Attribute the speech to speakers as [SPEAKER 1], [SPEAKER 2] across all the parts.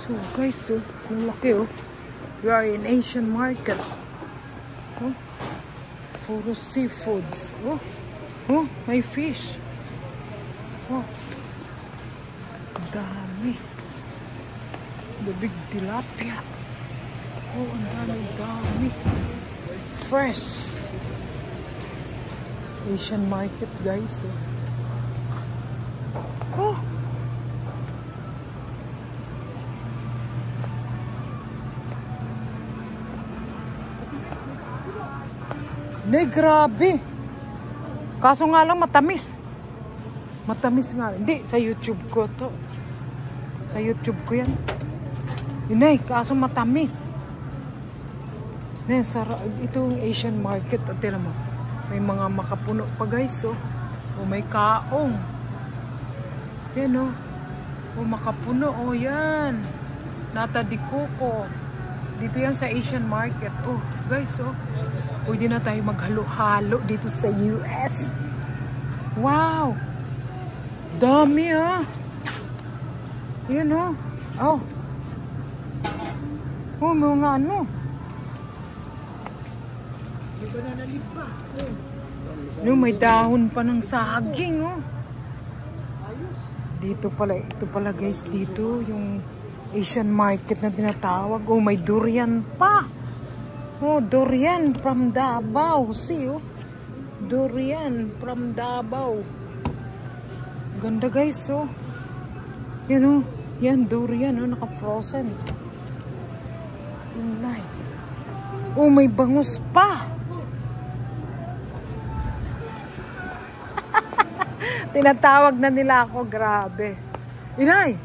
[SPEAKER 1] So guys, oh, ang laki oh. We are in Asian market. Oh, puro seafoods. Oh, oh, may fish. Oh, dami. The big tilapia. Oh, ang dami. Fresh. Asian market, guys. Oh. Ne, grabe. Kaso nga lang matamis. Matamis nga. Hindi, sa YouTube ko to. Sa YouTube ko yan. Inay, kaso matamis. Ne, itong Asian market. At tira mo, may mga makapuno pa guys. Oh. O may kaong. Yan oh. O makapuno. O yan. Nata di coco. Dito yan sa Asian market. Oh, guys oh. Pwede na tayo maghalo-halo dito sa US. Wow! Dami ah! Yan oh. Oh. Oh, mga ano. No, may dahon pa ng saging oh. Dito pala, ito pala guys, dito yung Asian market na tinatawag. Oh, may durian pa. Oh, durian from Davao. See, oh. Durian from Davao. Ganda, guys, oh. Yan, oh. Yan, durian, oh. Naka-frozen. Inay. Oh, may bangus pa. Tinatawag na nila ako. Grabe. Inay.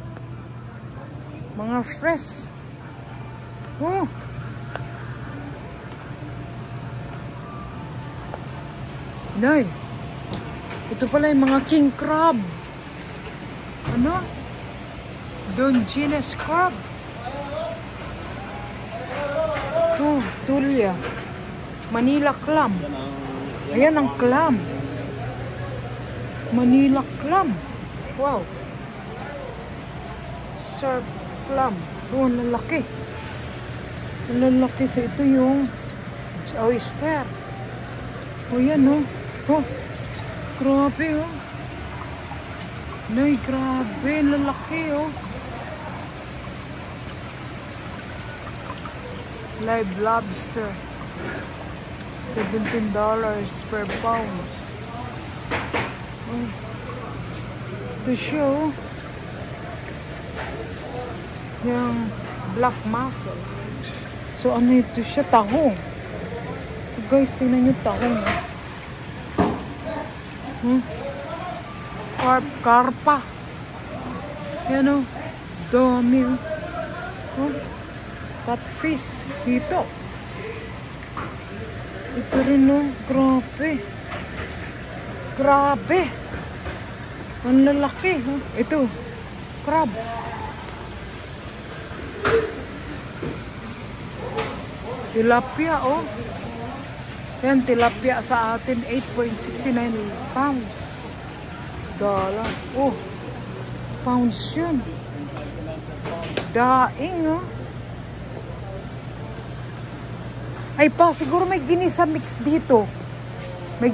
[SPEAKER 1] Mga fresh. Oh. Nay, ito pala yung mga king crab. Ano? Don Gines crab. Oh, tulya. Manila clam. Ayan ang clam. Manila clam. Wow. Surf clam. Oh, ang lalaki. Ang lalaki sa ito yung oyster. Oh, yan oh. Oh, grabe oh. Nay, grabe. Lalaki oh. Live lobster. $17 per pound. Oh. Ito siya oh. Yung black mussels. So ano ito siya? Tahong. So, guys, tingnan nyo tahong oh. Karpa. Yan o. Dami o. Catfish. Dito. Ito rin o. Grabe. Grabe. Ang lalaki. Ito. Crab. Tilapia o. Yan, tilapia sa atin, 8.69 pounds. Dollar. Oh, pounds yun. Daing, oh. Ay pa, siguro may ginisa mix dito. May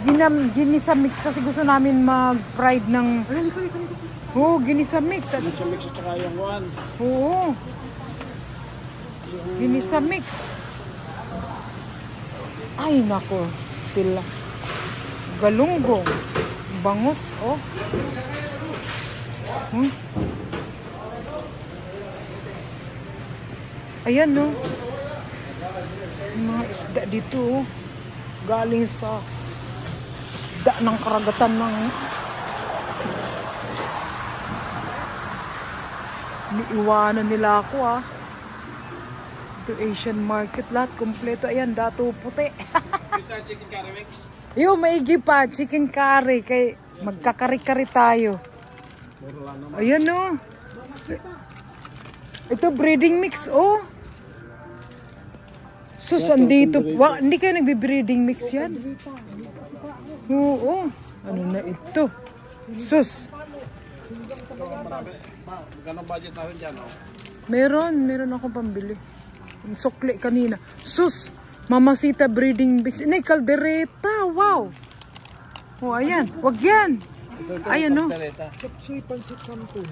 [SPEAKER 1] ginisa mix kasi gusto namin mag-fried ng... Oh, ginisa mix.
[SPEAKER 2] Ginisa mix at saka yung one.
[SPEAKER 1] Oo. Ginisa mix. Ay, nako. Pila. Galunggong. Bangus, oh. Ayan, no. Yung mga isda dito, oh. Galing sa isda ng karagatan ng... Niiwanan nila ako, ah. Asian market, lahat kompleto. Ayan, dato puti.
[SPEAKER 2] Chicken curry mix?
[SPEAKER 1] Yo, maigi pa, chicken curry. Kay magkakari-kari tayo. Ayan no. Ito breeding mix, oh. Sus, andito. Hindi kayo nagbe-breeding mix yan? Oo. Ano na ito? Sus.
[SPEAKER 2] Magkano budget natin dyan, oh?
[SPEAKER 1] Meron akong pambili. Yung sukli kanina. Sus! Mamasita breeding mix. Inay, kaldereta. Wow! Oh, ayan. Wag yan. Ayan, no?
[SPEAKER 2] Kapsoy pansit kanto.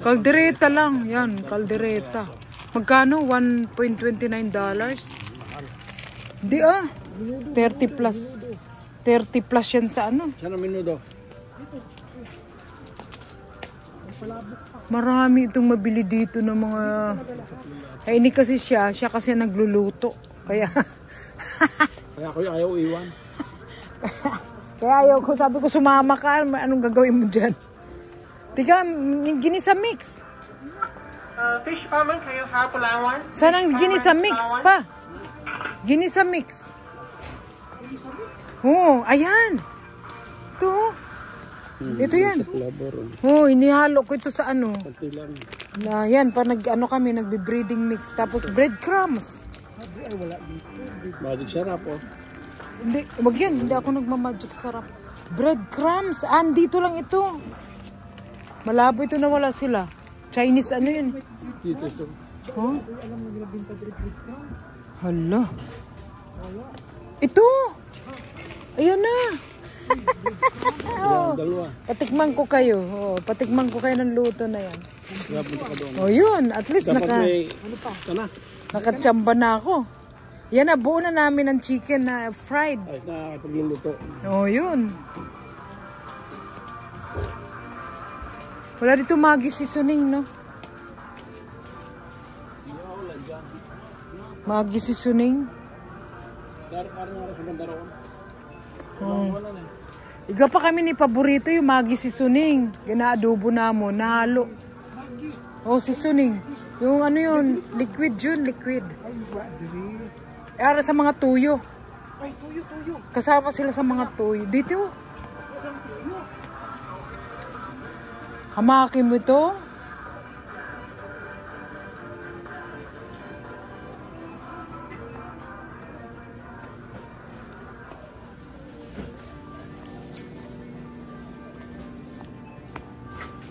[SPEAKER 1] Kaldereta lang. Yan, kaldereta. Magkano? $1.29? Di 30 plus. 30 plus yan sa ano.
[SPEAKER 2] Saan ang minudo?
[SPEAKER 1] Marami itong mabili dito ng mga... Ay, ini kasi siya kasi nagluluto. Kaya...
[SPEAKER 2] Kaya ako ayaw iwan.
[SPEAKER 1] Kaya ayaw ko, sabi ko sumama ka, anong gagawin mo dyan? Tika, ginisa mix.
[SPEAKER 3] Fish ramen, can you have one?
[SPEAKER 1] Saan ang ginisa mix pa? Ginisa mix. Oo, ayan. Ito. Ito yan. Oo, inihalo ko ito sa ano.
[SPEAKER 2] Pati lang.
[SPEAKER 1] Na yan, pa nag-ano kami, nagbe-breeding mix. Tapos breadcrumbs.
[SPEAKER 2] Magic sarap oh.
[SPEAKER 1] Hindi, wag yan. Hindi ako nagmamagic sarap. Breadcrumbs. Andito lang ito. Malabo ito na wala sila. Chinese ano yun?
[SPEAKER 2] Dito so.
[SPEAKER 1] Huh? Hala. Ito. Ayan na.
[SPEAKER 2] Yan, dalawa.
[SPEAKER 1] Patikman ko kayo. Oh, patikman ko kayo ng luto na yan.
[SPEAKER 2] Kaya punta ka doon.
[SPEAKER 1] Oh, yun. At least
[SPEAKER 2] Dapat may... Kana?
[SPEAKER 1] nakachamba na ako. Yan na, buo na namin ng chicken na fried.
[SPEAKER 2] Ay, nakapagluluto.
[SPEAKER 1] Oh, yun. Wala dito Maggi seasoning, no? Maggi seasoning.
[SPEAKER 2] Karang sa bandaroon. Wala na.
[SPEAKER 1] Iga pa kami ni paborito yung Maggi seasoning. Ginaadobo na mo, nahalo. Oh, seasoning. Yung ano yun, liquid yun, liquid. Para sa mga tuyo.
[SPEAKER 3] Ay, tuyo.
[SPEAKER 1] Kasama sila sa mga tuyo. Dito. Hamakin mo ito.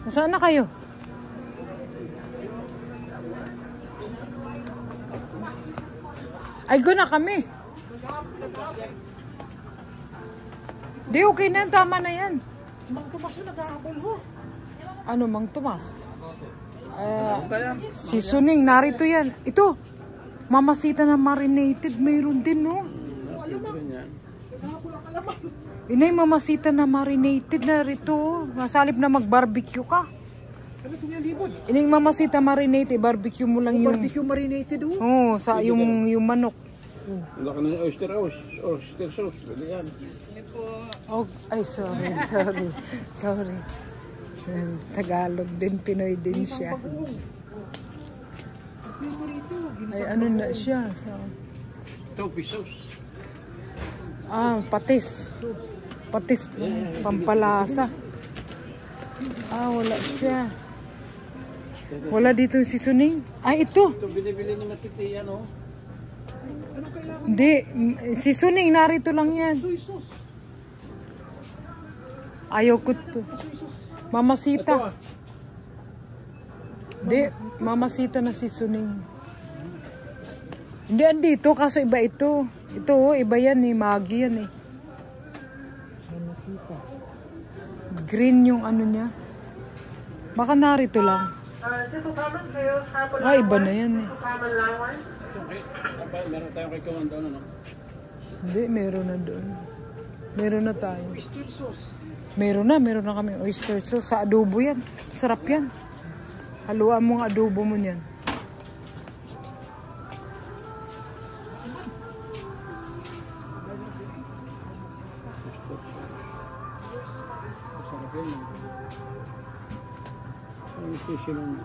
[SPEAKER 1] Nasaan na kayo? Ay, go na kami. Di, okay na yan. Tama na yan.
[SPEAKER 3] Mang Tomas yung nag-aabol ho.
[SPEAKER 1] Ano, Mang Tomas? Seasoning, narito yan. Ito, mamasita na marinated. Mayroon din, no? Inay, mamasita na marinated na rito. Nasalip na mag-barbecue ka.
[SPEAKER 3] Ano ito yung libod?
[SPEAKER 1] Inay, mamasita marinated. Barbecue mo lang yung...
[SPEAKER 3] Barbecue marinated ho.
[SPEAKER 1] Oo, sa yung manok.
[SPEAKER 2] Wala ka ng oyster sauce. Yan.
[SPEAKER 1] Oh, ay, sorry. Tagalog din, Pinoy din siya. Ay, ano na siya?
[SPEAKER 2] Topi sauce.
[SPEAKER 1] Patis. Patis, pampalasa. Wala siya. Wala dito yung seasoning. Ito.
[SPEAKER 2] Ito binibili ni Matiti, ano?
[SPEAKER 1] Hindi, seasoning, narito lang yan. Ayaw ko to. Mamasita. Hindi, mamasita na seasoning. Hindi, andito, kaso iba ito. Ito, iba yan eh, Maggi yan eh. Mamasita. Green yung ano niya. Baka narito lang. Iba na yan eh.
[SPEAKER 2] Meron tayong kay Kawan doon, ano?
[SPEAKER 1] Hindi, meron na doon. Meron na tayo.
[SPEAKER 3] Oyster sauce.
[SPEAKER 1] Meron na kami oyster sauce. Sa adobo yan. Sarap yan. Haluan mo ang adobo mo yan.
[SPEAKER 2] Sarap yan. Ang special ng...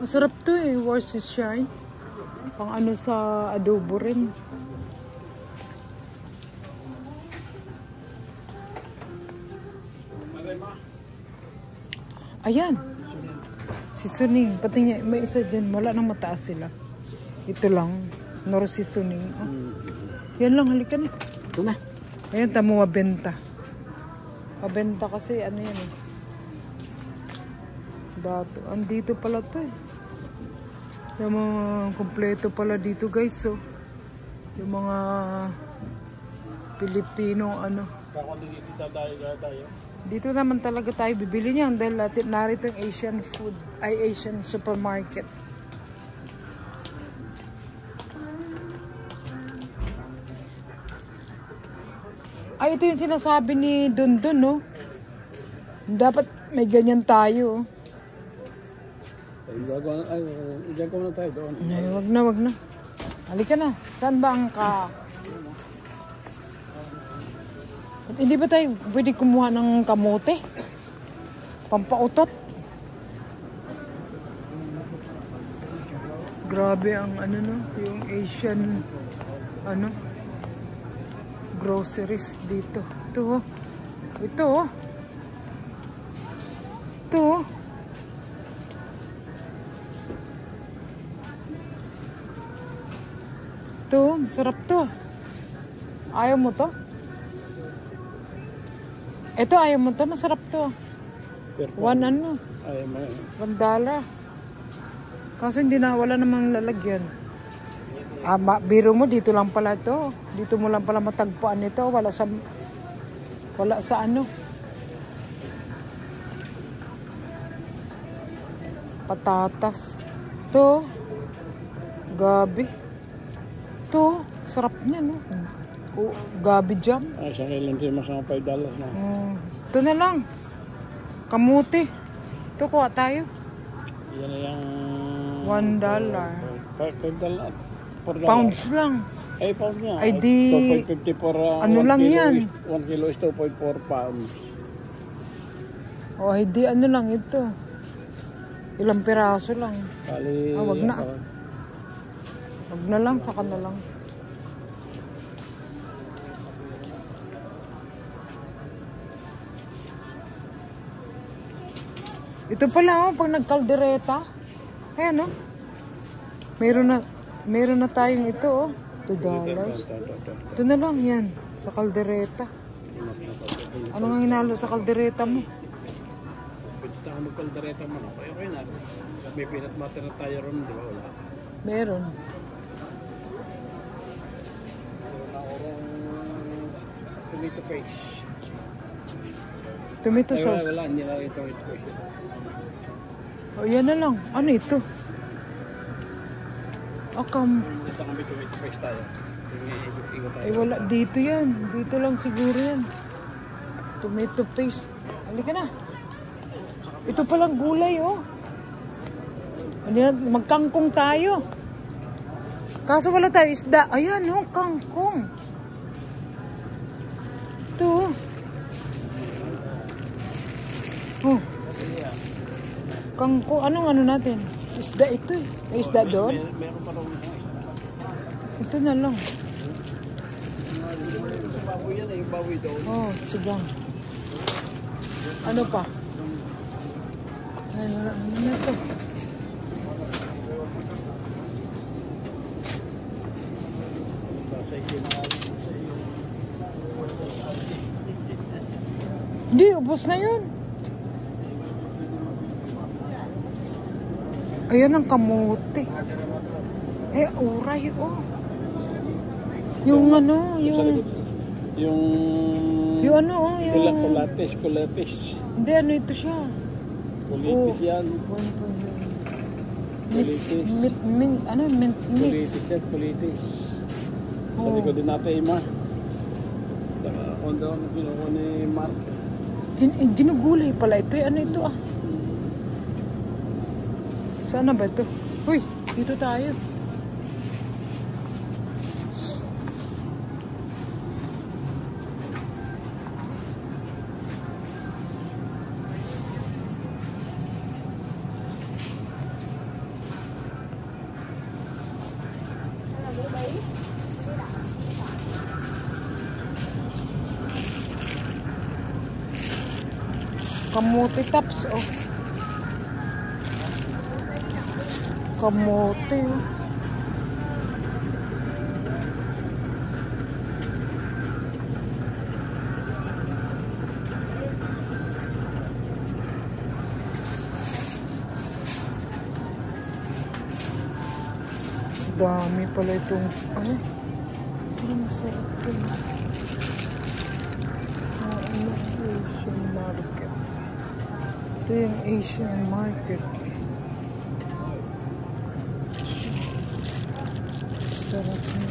[SPEAKER 1] Masarap to eh. Worcestershire. Pang ano sa adobo rin. Ayan. Seasoning. Pati niya, may isa dyan. Wala nang mataas sila. Ito lang. Nor seasoning. Yan lang. Halika na.
[SPEAKER 2] Ito na.
[SPEAKER 1] Ayan, tamo mabenta. Mabenta kasi ano yan eh. Dato. Andito pala to eh. Yung mga kompleto pala dito guys. So, yung mga Pilipino ano. Dito naman talaga tayo bibili niyan dahil narito yung Asian food, ay Asian supermarket. Ay, ito yung sinasabi ni Dundun, no? Dapat may ganyan tayo.
[SPEAKER 2] Diyan ko na tayo doon.
[SPEAKER 1] Ay, wag na. Halika na. Saan ba ang Hindi ba tayo pwede kumuha ng kamote? Pampautot. Grabe ang ano no, yung Asian ano groceries dito. Ito oh. Ito oh. Ito oh. Ito, masarap to. Ayaw mo to? Ito, ayaw mo to? Masarap to. $1 ano?
[SPEAKER 2] Ayaw mo.
[SPEAKER 1] $1. Kaso hindi na, wala namang lalagyan. Biro mo, dito lang pala to. Dito mo lang pala matagpuan ito. Wala sa ano. Patatas. To. Gabi. To. Sarap niya, no? Gabi jam.
[SPEAKER 2] Ay, sa kailan tayo masama $5 na.
[SPEAKER 1] Ito na lang. Kamuti. Ito, kuha tayo.
[SPEAKER 2] Yan na yung...
[SPEAKER 1] $1.
[SPEAKER 2] $5.
[SPEAKER 1] Pounds lang.
[SPEAKER 2] Ay, pounds niya.
[SPEAKER 1] Ay, di...
[SPEAKER 2] 2.50 for...
[SPEAKER 1] ano lang yan?
[SPEAKER 2] 1 kilo is 2.4 pounds.
[SPEAKER 1] Oh, hindi ano lang ito. Ilang piraso lang.
[SPEAKER 2] Kali...
[SPEAKER 1] wag na. Wag na lang, saka na lang. Ito pala oh, pag nagkaldereta. Ayan oh. Meron na tayong ito oh. $2. Ito na lang yan. Sa kaldereta. Ano nga hinalo sa kaldereta mo?
[SPEAKER 2] Pwede tayo magkaldereta mo. Okay na. May peanut butter na tayo ron, di ba? Wala.
[SPEAKER 1] Meron.
[SPEAKER 2] Meron ako rong tomato paste.
[SPEAKER 1] Tomato
[SPEAKER 2] Ay,
[SPEAKER 1] sauce.
[SPEAKER 2] wala. Hindi na ito.
[SPEAKER 1] Oh, yan na lang. Ano ito? Akam.
[SPEAKER 2] Dito kami tomato paste tayo.
[SPEAKER 1] Ay wala. Dito yan. Dito lang siguro yan. Tomato paste. Halika na. Ito palang gulay oh. Ano yan? Magkangkong tayo. Kaso wala tayo isda. Ayan oh, kangkong. Ito oh. Oh. Kangkong. Anong ano natin? Isda ito eh. May isda doon?
[SPEAKER 2] Meron pa rin isda.
[SPEAKER 1] Ito na lang.
[SPEAKER 2] Yung baboy yan eh. Yung baboy doon.
[SPEAKER 1] Oh, sige. Ano pa? Ano ito? Hindi, ubos na yun. Ayan ang kamote. Eh, uray, oh. Yung ano, yung... Yung ano, oh, yung...
[SPEAKER 2] Kulatis.
[SPEAKER 1] Hindi, ano ito siya?
[SPEAKER 2] Kulitis yan.
[SPEAKER 1] Mint mix.
[SPEAKER 2] Kulitis yan, kulitis. Sa
[SPEAKER 1] Oh.
[SPEAKER 2] likod din natin, Ima. Sa kondo ang kinuha ni Mark.
[SPEAKER 1] Ginugulay pala ito. Ano ito ah? Saan na ba ito? Uy, dito tayo. Kamote tops, oh. Kamote, oh. dami pala itong, ano? Ang masarap yun. Asian market. Ito yung Asian market. Sarap yun.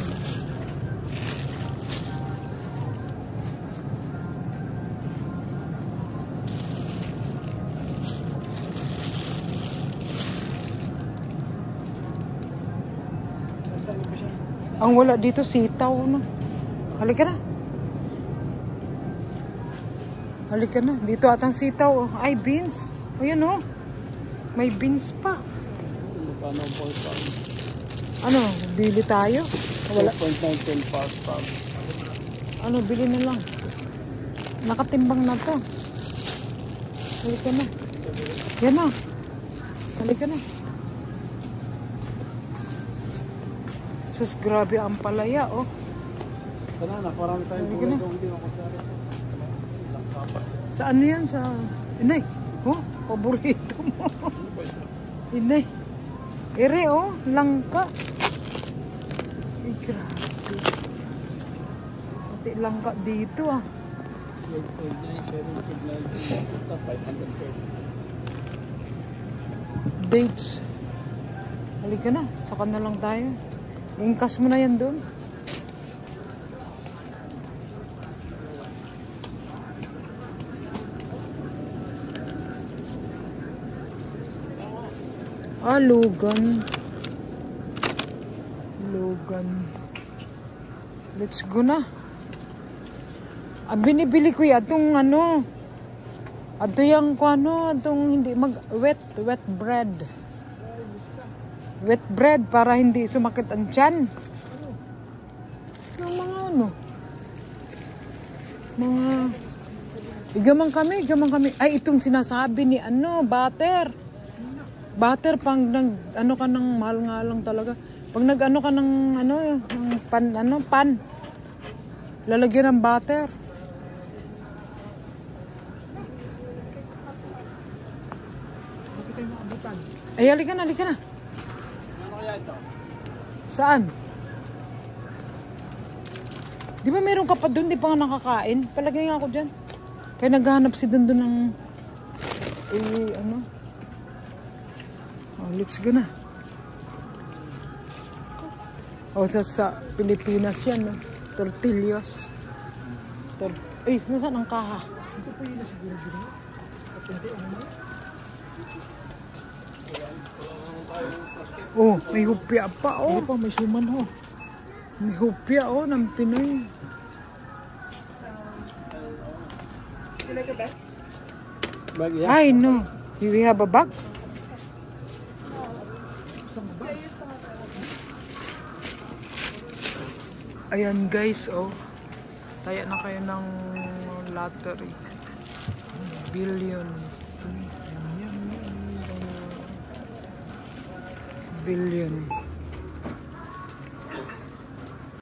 [SPEAKER 1] Ang wala dito, sitaw na. Halika na. Halika na. Dito atang sitaw. Ay, beans. Ayan o. May beans pa.
[SPEAKER 2] Magkano ang pork pound?
[SPEAKER 1] Ano, bili tayo? Wala.
[SPEAKER 2] 4.19 pork pound.
[SPEAKER 1] Ano, bili na lang. Nakatimbang na to. Halika na. Yan na. Halika na. Sus, grabe ang palaya, oh.
[SPEAKER 2] Sana na, parang tayong
[SPEAKER 1] Halika na.
[SPEAKER 2] buhay hindi ako sari.
[SPEAKER 1] Sa ano yan? Sa... Inay. Oh, paborito mo. Inay. Ere, oh. Langka. Ay, grabe. Pati langka dito, ah.
[SPEAKER 2] 530.
[SPEAKER 1] Dates. Halika na. Saka na lang tayo. Ingkas mo na yan doon. Ah, Logan. Logan. Let's go na. Ah, binibili ko yan itong ano. Ato yung ano, itong hindi wet bread. Wet bread para hindi sumakit ang tiyan. Yung mga ano. Mga Igaman kami. Ay, itong sinasabi ni ano, butter. Butter pang nag ano ka ng mahal nga lang talaga. Pag nag-ano ka ng ano, ng pan. Lalagyan ng butter. Ay, halika na.
[SPEAKER 2] Ano kaya ito?
[SPEAKER 1] Saan? Di ba meron ka pa doon? Di pa nga nakakain? Palagay nga ako dyan. Kaya naghahanap si doon ng... ano? Oh, let's go na. Oh, sa Pilipinas yan, no? Tortillas. Nasaan ang kaha? Ito po yun na siguro dito. Oh, may hupya pa, oh.
[SPEAKER 2] Hindi pa, may suman ho.
[SPEAKER 1] May hupya, oh, ng Pinoy.
[SPEAKER 2] Bag yan?
[SPEAKER 1] Ay, no. Do we have a bag? Ayan, guys, oh. Taya na kayo ng lottery. Billion. Billion.